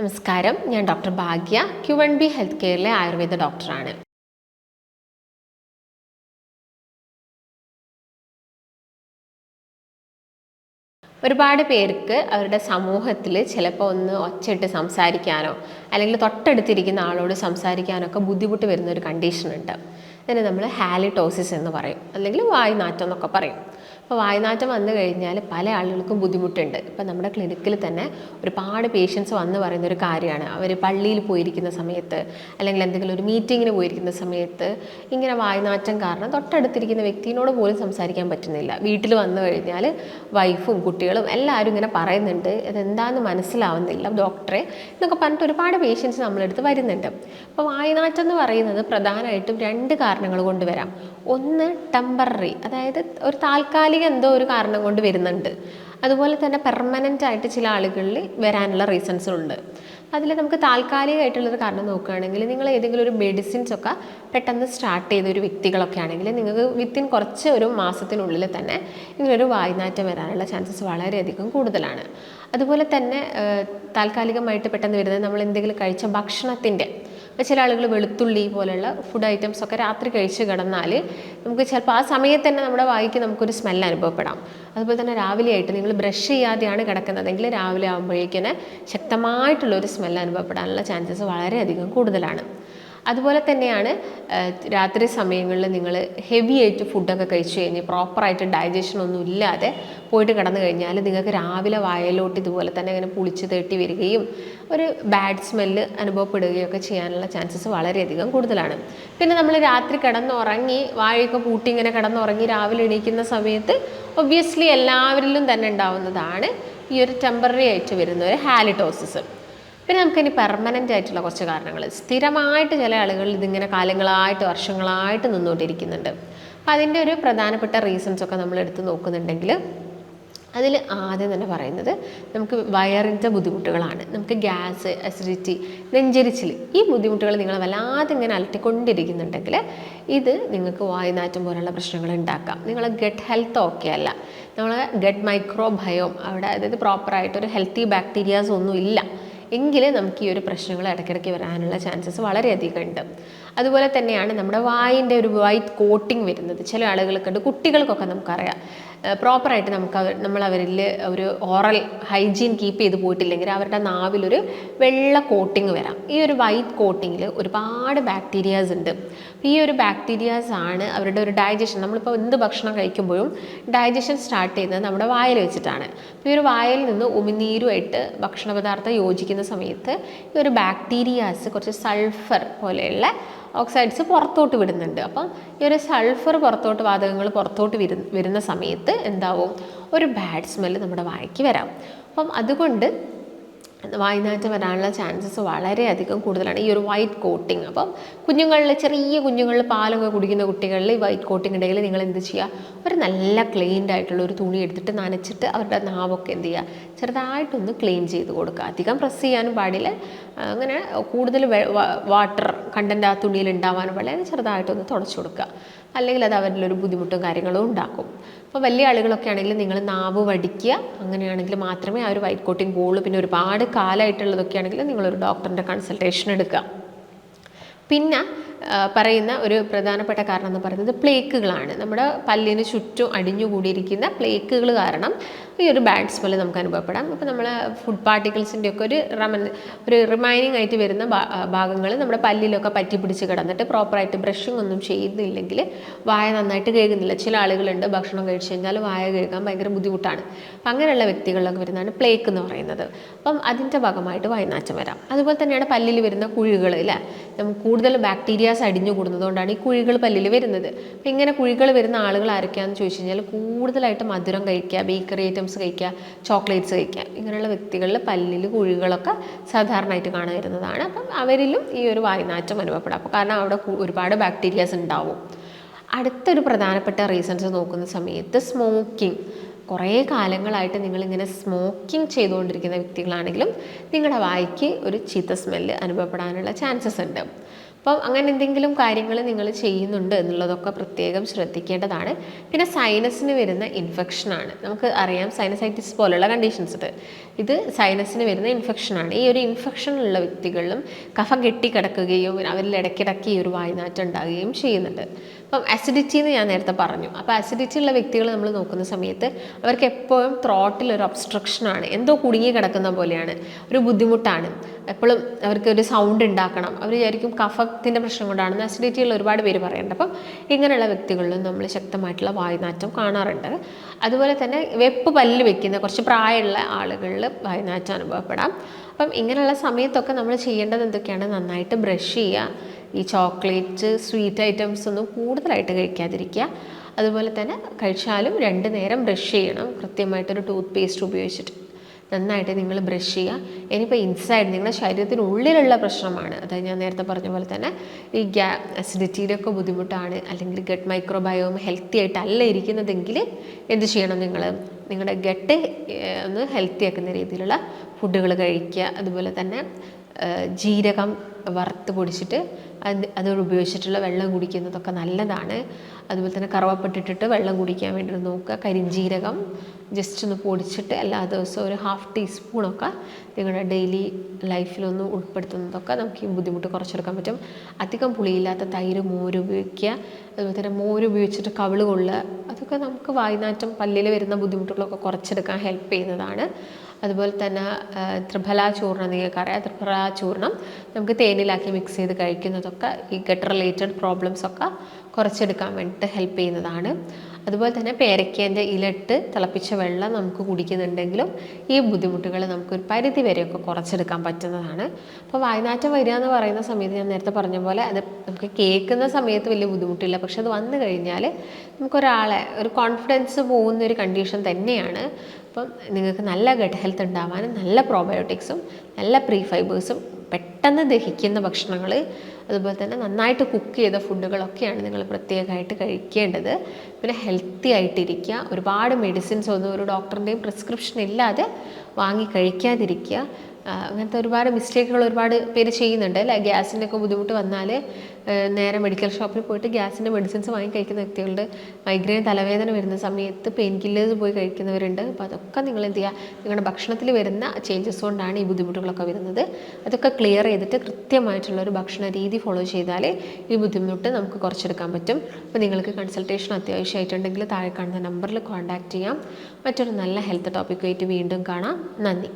നമസ്കാരം, ഞാൻ ഡോക്ടർ ഭാഗ്യ, Q1B health കെയറിലെ Ayurveda ഡോക്ടറാണ്. ഒരുപാട് പേർക്ക് അവരുടെ സമൂഹത്തിൽ ചിലപ്പോൾ ഒന്ന് ഒച്ചയിട്ട് സംസാരിക്കാനോ അല്ലെങ്കിൽ തൊട്ടടുത്തിരിക്കുന്ന ആളോട് സംസാരിക്കാനൊക്കെ ബുദ്ധിമുട്ട് വരുന്ന ഒരു കണ്ടീഷനുണ്ട്. അതിന് നമ്മൾ ഹാലിറ്റോസിസ് എന്ന് പറയും, അല്ലെങ്കിൽ വായുനാറ്റം എന്നൊക്കെ പറയും. അപ്പോൾ വായുനാറ്റം വന്നു കഴിഞ്ഞാൽ പല ആളുകൾക്കും ബുദ്ധിമുട്ടുണ്ട്. ഇപ്പം നമ്മുടെ ക്ലിനിക്കിൽ തന്നെ ഒരുപാട് പേഷ്യൻസ് വന്ന് പറയുന്നൊരു കാര്യമാണ്, അവർ പള്ളിയിൽ പോയിരിക്കുന്ന സമയത്ത് അല്ലെങ്കിൽ എന്തെങ്കിലും ഒരു മീറ്റിങ്ങിന് പോയിരിക്കുന്ന സമയത്ത് ഇങ്ങനെ വായുനാറ്റം കാരണം തൊട്ടടുത്തിരിക്കുന്ന വ്യക്തിയോട് പോലും സംസാരിക്കാൻ പറ്റുന്നില്ല. വീട്ടിൽ വന്നു കഴിഞ്ഞാൽ വൈഫും കുട്ടികളും എല്ലാവരും ഇങ്ങനെ പറയുന്നുണ്ട്, ഇതെന്താണെന്ന് മനസ്സിലാവുന്നില്ല ഡോക്ടറെ എന്നൊക്കെ പറഞ്ഞിട്ട് ഒരുപാട് പേഷ്യൻസ് നമ്മളെടുത്ത് വരുന്നുണ്ട്. അപ്പോൾ വായുനാറ്റം എന്ന് പറയുന്നത് പ്രധാനമായിട്ടും 2 കാരണങ്ങൾ കൊണ്ട് വരാം. ഒന്ന് ടെമ്പററി, അതായത് ഒരു താൽക്കാലിക എന്തോ ഒരു കാരണം കൊണ്ട് വരുന്നുണ്ട്. അതുപോലെ തന്നെ പെർമനൻ്റ് ആയിട്ട് ചില ആളുകളിൽ വരാനുള്ള റീസൺസും ഉണ്ട്. അതിൽ നമുക്ക് താൽക്കാലികമായിട്ടുള്ളൊരു കാരണം നോക്കുകയാണെങ്കിൽ, നിങ്ങൾ ഏതെങ്കിലും ഒരു മെഡിസിൻസ് ഒക്കെ പെട്ടെന്ന് സ്റ്റാർട്ട് ചെയ്ത ഒരു വ്യക്തികളൊക്കെ ആണെങ്കിൽ നിങ്ങൾക്ക് വിത്തിൻ കുറച്ച് ഒരു മാസത്തിനുള്ളിൽ തന്നെ ഇങ്ങനൊരു വായുനാറ്റം വരാനുള്ള ചാൻസസ് വളരെയധികം കൂടുതലാണ്. അതുപോലെ തന്നെ താൽക്കാലികമായിട്ട് പെട്ടെന്ന് വരുന്നത് നമ്മൾ എന്തെങ്കിലും കഴിച്ച ഭക്ഷണത്തിൻ്റെ, ചില ആളുകൾ വെളുത്തുള്ളി പോലെയുള്ള ഫുഡ് ഐറ്റംസ് ഒക്കെ രാത്രി കഴിച്ച് കിടന്നാൽ നമുക്ക് ചിലപ്പോൾ ആ സമയത്ത് തന്നെ നമ്മുടെ വായിക്ക് നമുക്കൊരു സ്മെല്ല് അനുഭവപ്പെടാം. അതുപോലെ തന്നെ രാവിലെ ആയിട്ട് നിങ്ങൾ ബ്രഷ് ചെയ്യാതെയാണ് കിടക്കുന്നതെങ്കിൽ രാവിലെ ആകുമ്പോഴേക്കിന് ശക്തമായിട്ടുള്ളൊരു സ്മെല്ല് അനുഭവപ്പെടാനുള്ള ചാൻസസ് വളരെയധികം കൂടുതലാണ്. അതുപോലെ തന്നെയാണ് രാത്രി സമയങ്ങളിൽ നിങ്ങൾ ഹെവി ആയിട്ട് ഫുഡൊക്കെ കഴിച്ചു കഴിഞ്ഞ് പ്രോപ്പറായിട്ട് ഡൈജഷൻ ഒന്നും ഇല്ലാതെ പോയിട്ട് കിടന്നു കഴിഞ്ഞാൽ നിങ്ങൾക്ക് രാവിലെ വായലോട്ട് ഇതുപോലെ തന്നെ ഇങ്ങനെ പുളിച്ച് തേട്ടി വരികയും ഒരു ബാഡ് സ്മെല്ല് അനുഭവപ്പെടുകയൊക്കെ ചെയ്യാനുള്ള ചാൻസസ് വളരെയധികം കൂടുതലാണ്. പിന്നെ നമ്മൾ രാത്രി കിടന്നുറങ്ങി വായൊക്കെ പൂട്ടി ഇങ്ങനെ കിടന്നുറങ്ങി രാവിലെ എണീക്കുന്ന സമയത്ത് ഒബ്വിയസ്ലി എല്ലാവരിലും തന്നെ ഉണ്ടാവുന്നതാണ് ഈ ഒരു ടെമ്പററി ആയിട്ട് വരുന്ന ഒരു ഹാലിറ്റോസിസ്. പിന്നെ നമുക്കിനി പെർമനൻ്റ് ആയിട്ടുള്ള കുറച്ച് കാരണങ്ങൾ, സ്ഥിരമായിട്ട് ചില ആളുകൾ ഇതിങ്ങനെ കാലങ്ങളായിട്ട് വർഷങ്ങളായിട്ട് നിന്നുകൊണ്ടിരിക്കുന്നുണ്ട്. അപ്പോൾ അതിൻ്റെ ഒരു പ്രധാനപ്പെട്ട റീസൺസൊക്കെ നമ്മൾ എടുത്ത് നോക്കുന്നുണ്ടെങ്കിൽ അതിൽ ആദ്യം തന്നെ പറയുന്നത് നമുക്ക് വയറിൻ്റെ ബുദ്ധിമുട്ടുകളാണ്. നമുക്ക് ഗ്യാസ്, അസിഡിറ്റി, നെഞ്ചരിച്ചിൽ, ഈ ബുദ്ധിമുട്ടുകൾ നിങ്ങൾ വല്ലാതെ ഇങ്ങനെ അലട്ടിക്കൊണ്ടിരിക്കുന്നുണ്ടെങ്കിൽ ഇത് നിങ്ങൾക്ക് വായുനാറ്റം പോലുള്ള പ്രശ്നങ്ങൾ ഉണ്ടാക്കാം. നിങ്ങളെ ഗട്ട് ഹെൽത്ത് ഓക്കെ അല്ല, നമ്മളെ ഗട്ട് മൈക്രോബയോം അവിടെ, അതായത് പ്രോപ്പറായിട്ടൊരു ഹെൽത്തി ബാക്ടീരിയാസ് ഒന്നും ഇല്ല എങ്കിൽ നമുക്ക് ഈ ഒരു പ്രശ്നങ്ങൾ ഇടയ്ക്കിടയ്ക്ക് വരാനുള്ള ചാൻസസ് വളരെയധികം ഉണ്ട്. അതുപോലെ തന്നെയാണ് നമ്മുടെ വായിൻ്റെ ഒരു വൈറ്റ് കോട്ടിങ് വരുന്നത്. ചില ആളുകൾക്കുണ്ട്, കുട്ടികൾക്കൊക്കെ നമുക്കറിയാം പ്രോപ്പറായിട്ട് നമ്മളവരിൽ ഒരു ഓറൽ ഹൈജീൻ കീപ്പ് ചെയ്ത് പോയിട്ടില്ലെങ്കിൽ അവരുടെ നാവിലൊരു വെള്ള കോട്ടിങ് വരാം. ഈ ഒരു വൈറ്റ് കോട്ടിങ്ങിൽ ഒരുപാട് ബാക്ടീരിയാസ് ഉണ്ട്. ഈ ഒരു ബാക്ടീരിയാസ് ആണ് അവരുടെ ഒരു ഡൈജഷൻ, നമ്മളിപ്പോൾ എന്ത് ഭക്ഷണം കഴിക്കുമ്പോഴും ഡൈജഷൻ സ്റ്റാർട്ട് ചെയ്യുന്നത് നമ്മുടെ വായിൽ വെച്ചിട്ടാണ്. ഈ ഒരു വായിൽ നിന്ന് ഉമിനീരുമായിട്ട് ഭക്ഷണ പദാർത്ഥം യോജിക്കുന്ന സമയത്ത് ഈ ഒരു ബാക്ടീരിയാസ് കുറച്ച് സൾഫർ പോലെയുള്ള ഓക്സൈഡ്സ് പുറത്തോട്ട് വിടുന്നുണ്ട്. അപ്പം ഈ ഒരു സൾഫർ പുറത്തോട്ട്, വാതകങ്ങൾ പുറത്തോട്ട് വരുന്ന സമയത്ത് എന്താവും, ഒരു ബാഡ് സ്മെല്ല് നമ്മുടെ വായ്ക്ക് വരാം. അപ്പം അതുകൊണ്ട് വായുനാറ്റം വരാനുള്ള ചാൻസസ് വളരെയധികം കൂടുതലാണ് ഈ ഒരു വൈറ്റ് കോട്ടിങ്. അപ്പം ചെറിയ കുഞ്ഞുങ്ങളിൽ പാലൊക്കെ കുടിക്കുന്ന കുട്ടികളിൽ ഈ വൈറ്റ് കോട്ടിങ് ഉണ്ടെങ്കിൽ നിങ്ങൾ എന്ത് ചെയ്യുക, ഒരു നല്ല ക്ലീൻഡ് ആയിട്ടുള്ള ഒരു തുണി എടുത്തിട്ട് നനച്ചിട്ട് അവരുടെ നാവൊക്കെ എന്ത് ചെയ്യുക, ചെറുതായിട്ടൊന്ന് ക്ലീൻ ചെയ്ത് കൊടുക്കുക. അധികം പ്രസ് ചെയ്യാനും പാടില്ല, അങ്ങനെ കൂടുതൽ വാട്ടർ കണ്ടൻറ്റ് ആ തുണിയിൽ ഉണ്ടാവാനും പാടില്ല, ചെറുതായിട്ടൊന്ന് തുടച്ചു കൊടുക്കുക. അല്ലെങ്കിൽ അത് അവരിലൊരു ബുദ്ധിമുട്ടും കാര്യങ്ങളും ഉണ്ടാക്കും. അപ്പോൾ വലിയ ആളുകളൊക്കെ ആണെങ്കിൽ നിങ്ങൾ നാവ് വടിക്കുക, അങ്ങനെയാണെങ്കിൽ മാത്രമേ ആ ഒരു വൈറ്റ് കോട്ടിങ് പോവുള്ളൂ. പിന്നെ ഒരുപാട് കാലമായിട്ടുള്ളതൊക്കെ ആണെങ്കിൽ നിങ്ങളൊരു ഡോക്ടറിൻ്റെ കൺസൾട്ടേഷൻ എടുക്കുക. പിന്നെ പറയുന്ന ഒരു പ്രധാനപ്പെട്ട കാരണം എന്ന് പറയുന്നത് പ്ലേക്കുകളാണ്. നമ്മുടെ പല്ലിന് ചുറ്റും അടിഞ്ഞുകൂടിയിരിക്കുന്ന പ്ലേക്കുകൾ കാരണം ഈ ഒരു ബാഡ് സ്മെല്ല് നമുക്ക് അനുഭവപ്പെടാം. അപ്പോൾ നമ്മൾ ഫുഡ് പാർട്ടിക്കിൾസിൻ്റെ ഒക്കെ ഒരു റിമൈനിങ് ആയിട്ട് വരുന്ന ഭാഗങ്ങൾ നമ്മുടെ പല്ലിലൊക്കെ പറ്റി പിടിച്ച് കിടന്നിട്ട് പ്രോപ്പറായിട്ട് ബ്രഷിംഗ് ഒന്നും ചെയ്യുന്നില്ലെങ്കിൽ വായ നന്നായിട്ട് കഴുകുന്നില്ല. ചില ആളുകളുണ്ട് ഭക്ഷണം കഴിച്ച് കഴിഞ്ഞാൽ വായ കഴുകാൻ ഭയങ്കര ബുദ്ധിമുട്ടാണ്. അപ്പം അങ്ങനെയുള്ള വ്യക്തികളിലൊക്കെ വരുന്നതാണ് പ്ലേക്ക് എന്ന് പറയുന്നത്. അപ്പം അതിൻ്റെ ഭാഗമായിട്ട് വായുനാറ്റം വരാം. അതുപോലെ തന്നെയാണ് പല്ലിൽ വരുന്ന കുഴികൾ, അല്ലേ, നമുക്ക് കൂടുതൽ ബാക്ടീരിയാസ് അടിഞ്ഞു കൂടുന്നതുകൊണ്ടാണ് ഈ കുഴികൾ പല്ലിൽ വരുന്നത്. അപ്പം ഇങ്ങനെ കുഴികൾ വരുന്ന ആളുകൾ ആരൊക്കെയാണെന്ന് ചോദിച്ചു കഴിഞ്ഞാൽ കൂടുതലായിട്ട് മധുരം കഴിക്കുക, ബേക്കറി ഐറ്റംസ് കഴിക്കുക, ചോക്ലേറ്റ്സ് കഴിക്കുക, ഇങ്ങനെയുള്ള വ്യക്തികളിൽ പല്ലിൽ കുഴികളൊക്കെ സാധാരണയായിട്ട് കാണാൻ വരുന്നതാണ്. അപ്പം അവരിലും ഈ ഒരു വായുനാറ്റം അനുഭവപ്പെടാം. അപ്പോൾ കാരണം അവിടെ ഒരുപാട് ബാക്ടീരിയാസ് ഉണ്ടാവും. അടുത്തൊരു പ്രധാനപ്പെട്ട റീസൺസ് നോക്കുന്ന സമയത്ത് സ്മോക്കിംഗ്. കുറേ കാലങ്ങളായിട്ട് നിങ്ങളിങ്ങനെ സ്മോക്കിംഗ് ചെയ്തുകൊണ്ടിരിക്കുന്ന വ്യക്തികളാണെങ്കിലും നിങ്ങളുടെ വായ്ക്ക് ഒരു ചീത്ത സ്മെല്ല് അനുഭവപ്പെടാനുള്ള ചാൻസസ് ഉണ്ട്. അപ്പം അങ്ങനെ എന്തെങ്കിലും കാര്യങ്ങൾ നിങ്ങൾ ചെയ്യുന്നുണ്ട് എന്നുള്ളതൊക്കെ പ്രത്യേകം ശ്രദ്ധിക്കേണ്ടതാണ്. പിന്നെ സൈനസിന് വരുന്ന ഇൻഫെക്ഷനാണ്. നമുക്ക് അറിയാം സൈനസൈറ്റിസ് പോലുള്ള കണ്ടീഷൻസ് ഉണ്ട്. ഇത് സൈനസിന് വരുന്ന ഇൻഫെക്ഷനാണ്. ഈ ഒരു ഇൻഫെക്ഷനുള്ള വ്യക്തികളിലും കഫം കെട്ടിക്കിടക്കുകയും അവരിൽ ഇടയ്ക്കിടയ്ക്ക് ഈ ഒരു വായ്നാറ്റം ഉണ്ടാകുകയും ചെയ്യുന്നുണ്ട്. അപ്പം അസിഡിറ്റി എന്ന് ഞാൻ നേരത്തെ പറഞ്ഞു. അപ്പോൾ അസിഡിറ്റി ഉള്ള വ്യക്തികൾ നമ്മൾ നോക്കുന്ന സമയത്ത് അവർക്ക് എപ്പോഴും ത്രോട്ടിലൊരു ഒബ്സ്ട്രക്ഷനാണ്, എന്തോ കുടുങ്ങി കിടക്കുന്ന പോലെയാണ്, ഒരു ബുദ്ധിമുട്ടാണ്. എപ്പോഴും അവർക്ക് ഒരു സൗണ്ട് ഉണ്ടാക്കണം, അവർ വിചാരിക്കും കഫത്തിൻ്റെ പ്രശ്നം കൊണ്ടാണെന്ന് അസിഡിറ്റി ഉള്ള ഒരുപാട് പേര് പറയുന്നുണ്ട്. അപ്പം ഇങ്ങനെയുള്ള വ്യക്തികളിലും നമ്മൾ ശക്തമായിട്ടുള്ള വായുനാറ്റം കാണാറുണ്ട്. അതുപോലെ തന്നെ വെപ്പ് പല്ല് വെക്കുന്ന കുറച്ച് പ്രായമുള്ള ആളുകളിൽ വായുനാറ്റം അനുഭവപ്പെടാം. അപ്പം ഇങ്ങനെയുള്ള സമയത്തൊക്കെ നമ്മൾ ചെയ്യേണ്ടത് എന്തൊക്കെയാണ്? നന്നായിട്ട് ബ്രഷ് ചെയ്യുക, ഈ ചോക്ലേറ്റ് സ്വീറ്റ് ഐറ്റംസ് ഒന്നും കൂടുതലായിട്ട് കഴിക്കാതിരിക്കുക. അതുപോലെ തന്നെ കഴിച്ചാലും 2 നേരം ബ്രഷ് ചെയ്യണം, കൃത്യമായിട്ടൊരു ടൂത്ത് പേസ്റ്റ് ഉപയോഗിച്ചിട്ട് നന്നായിട്ട് നിങ്ങൾ ബ്രഷ് ചെയ്യുക. ഇനിയിപ്പോൾ ഇൻസൈഡ് നിങ്ങളുടെ ശരീരത്തിനുള്ളിലുള്ള പ്രശ്നമാണ്, അതായത് ഞാൻ നേരത്തെ പറഞ്ഞ പോലെ തന്നെ ഈ അസിഡിറ്റിയുടെ ഒക്കെ ബുദ്ധിമുട്ടാണ്, അല്ലെങ്കിൽ ഗട്ട് മൈക്രോബയോം ഹെൽത്തി ആയിട്ടല്ല ഇരിക്കുന്നതെങ്കിൽ എന്ത് ചെയ്യണം? നിങ്ങളുടെ ഗട്ട് ഒന്ന് ഹെൽത്തി ആക്കുന്ന രീതിയിലുള്ള ഫുഡുകൾ കഴിക്കുക. അതുപോലെ തന്നെ ജീരകം വറുത്ത് പൊടിച്ചിട്ട് അതോട് ഉപയോഗിച്ചിട്ടുള്ള വെള്ളം കുടിക്കുന്നതൊക്കെ നല്ലതാണ്. അതുപോലെ തന്നെ കറുവപ്പട്ടിട്ടിട്ട് വെള്ളം കുടിക്കാൻ വേണ്ടി നോക്കുക. കരിഞ്ജീരകം ജസ്റ്റ് ഒന്ന് പൊടിച്ചിട്ട് എല്ലാ ദിവസവും ഒരു 1/2 ടീസ്പൂണൊക്കെ നിങ്ങളുടെ ഡെയിലി ലൈഫിലൊന്ന് ഉൾപ്പെടുത്തുന്നതൊക്കെ നമുക്ക് ഈ ബുദ്ധിമുട്ട് കുറച്ചെടുക്കാൻ പറ്റും. അധികം പുളിയില്ലാത്ത തൈര്, മോര് ഉപയോഗിക്കുക. അതുപോലെ തന്നെ മോര് ഉപയോഗിച്ചിട്ട് കവിള് കൊള്ളുക. അതൊക്കെ നമുക്ക് വായുനാറ്റം, പല്ലിൽ വരുന്ന ബുദ്ധിമുട്ടുകളൊക്കെ കുറച്ചെടുക്കാൻ ഹെൽപ്പ് ചെയ്യുന്നതാണ്. അതുപോലെ തന്നെ ത്രിഫല ചൂർണ്ണം, നിങ്ങൾക്കറിയാം, ത്രിഫല ചൂർണ്ണം നമുക്ക് തേനിലാക്കി മിക്സ് ചെയ്ത് കഴിക്കുന്നതൊക്കെ ഈ ഗട്ട് റിലേറ്റഡ് പ്രോബ്ലംസൊക്കെ കുറച്ചെടുക്കാൻ വേണ്ടിയിട്ട് ഹെൽപ്പ് ചെയ്യുന്നതാണ്. അതുപോലെ തന്നെ പേരയ്ക്കേൻ്റെ ഇലട്ട് തിളപ്പിച്ച വെള്ളം നമുക്ക് കുടിക്കുന്നുണ്ടെങ്കിലും ഈ ബുദ്ധിമുട്ടുകൾ നമുക്കൊരു പരിധി വരെയൊക്കെ കുറച്ചെടുക്കാൻ പറ്റുന്നതാണ്. അപ്പോൾ വായുനാറ്റം വരിക എന്ന് പറയുന്ന സമയത്ത് ഞാൻ നേരത്തെ പറഞ്ഞ പോലെ അത് നമുക്ക് കേൾക്കുന്ന സമയത്ത് വലിയ ബുദ്ധിമുട്ടില്ല, പക്ഷെ അത് വന്നു കഴിഞ്ഞാൽ നമുക്കൊരാളെ ഒരു കോൺഫിഡൻസ് പോകുന്ന ഒരു കണ്ടീഷൻ തന്നെയാണ്. അപ്പം നിങ്ങൾക്ക് നല്ല ഗട്ട് ഹെൽത്ത് ഉണ്ടാവാനും നല്ല പ്രോബയോട്ടിക്സും നല്ല പ്രീഫൈബേഴ്സും പെട്ടെന്ന് ദഹിക്കുന്ന ഭക്ഷണങ്ങൾ, അതുപോലെ തന്നെ നന്നായിട്ട് കുക്ക് ചെയ്ത ഫുഡുകളൊക്കെയാണ് നിങ്ങൾ പ്രത്യേകമായിട്ട് കഴിക്കേണ്ടത്. പിന്നെ ഹെൽത്തി ആയിട്ടിരിക്കുക, ഒരുപാട് മെഡിസിൻസ് ഒന്നും ഒരു ഡോക്ടറിൻ്റെയും പ്രിസ്ക്രിപ്ഷൻ ഇല്ലാതെ വാങ്ങി കഴിക്കാതിരിക്കുക. അങ്ങനത്തെ ഒരുപാട് മിസ്റ്റേക്കുകൾ ഒരുപാട് പേര് ചെയ്യുന്നുണ്ട് അല്ലേ. ഗ്യാസിൻ്റെ ഒക്കെ ബുദ്ധിമുട്ട് വന്നാൽ നേരെ മെഡിക്കൽ ഷോപ്പിൽ പോയിട്ട് ഗ്യാസിൻ്റെ മെഡിസിൻസ് വാങ്ങി കഴിക്കുന്ന വ്യക്തികളുണ്ട്. മൈഗ്രെയിൻ, തലവേദന വരുന്ന സമയത്ത് പെയിൻ കില്ലേഴ്സ് പോയി കഴിക്കുന്നവരുണ്ട്. അപ്പോൾ അതൊക്കെ നിങ്ങൾ എന്ത് ചെയ്യുക? നിങ്ങളുടെ ഭക്ഷണത്തിൽ വരുന്ന ചേഞ്ചസ് കൊണ്ടാണ് ഈ ബുദ്ധിമുട്ടുകളൊക്കെ വരുന്നത്. അതൊക്കെ ക്ലിയർ ചെയ്തിട്ട് കൃത്യമായിട്ടുള്ളൊരു ഭക്ഷണ രീതി ഫോളോ ചെയ്താൽ ഈ ബുദ്ധിമുട്ട് നമുക്ക് കുറച്ചെടുക്കാൻ പറ്റും. അപ്പോൾ നിങ്ങൾക്ക് കൺസൾട്ടേഷൻ അത്യാവശ്യമായിട്ടുണ്ടെങ്കിൽ താഴെ കാണുന്ന നമ്പറിൽ കോൺടാക്റ്റ് ചെയ്യാം. മറ്റൊരു നല്ല ഹെൽത്ത് ടോപ്പിക്കുമായിട്ട് വീണ്ടും കാണാം. നന്ദി.